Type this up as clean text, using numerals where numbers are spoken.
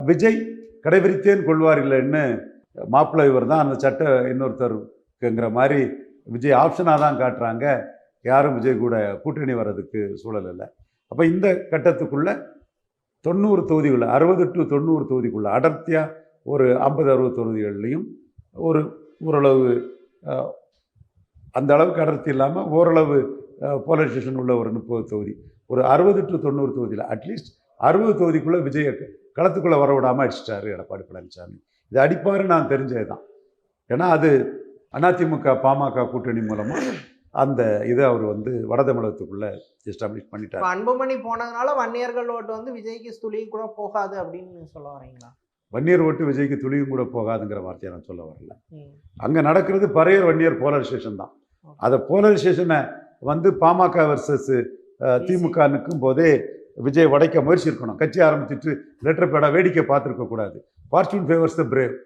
விஜய் கடைபிடித்தேன் கொள்வார் இல்லைன்னு மாப்பிள்ளை இவர் தான் அந்த சட்டை இன்னொருத்தருக்குங்கிற மாதிரி விஜய் ஆப்ஷனாக தான் காட்டுறாங்க. யாரும் விஜய் கூட கூட்டணி வர்றதுக்கு சூழல் இல்லை. அப்போ இந்த கட்டத்துக்குள்ள 90 தொகுதிக்குள்ள 60 to 90 தொகுதிக்குள்ள அடர்த்தியாக ஒரு 50-60 தொகுதிகள்லையும் ஒரு ஓரளவு அந்த அளவுக்கு அடர்த்தி இல்லாமல் ஓரளவு போலரைசேஷன் உள்ள ஒரு 30 தொகுதி, ஒரு 60 to 90 தொகுதியில் அட்லீஸ்ட் 60 தொகுதிக்குள்ளே விஜயை களத்துக்குள்ளே வர விடாமல் அடிச்சிட்டாரு எடப்பாடி பழனிசாமி. இது அடிப்பாரு நான் தெரிஞ்சது தான். ஏன்னா அது அதிமுக பாமக கூட்டணி மூலமாக அந்த இதை அவர் வட தமிழகத்துக்குள்ள எஸ்டாப்ளிஷ் பண்ணிட்டார். அன்புமணி போனதுனால வன்னியர்கள் ஓட்டு விஜய்க்கு துளியும் கூட போகாது அப்படின்னு சொல்ல வரீங்களா? வன்னியர் ஓட்டு விஜய்க்கு துளியும் கூட போகாதுங்கிற வார்த்தையை நான் சொல்ல வரல. அங்கே நடக்கிறது பறையர் வன்னியர் போலரைசேஷன் தான். அதை போலரைசேஷனை பாமக வர்சஸ் திமுக நிற்கும் போதே விஜய் உடைக்க முயற்சி இருக்கணும். கட்சி ஆரம்பிச்சுட்டு லெட்டர் பேடா வேடிக்கை பார்த்துருக்க கூடாது. ஃபார்ச்சூன் ஃபேவர்ஸ் த பிரேவ்.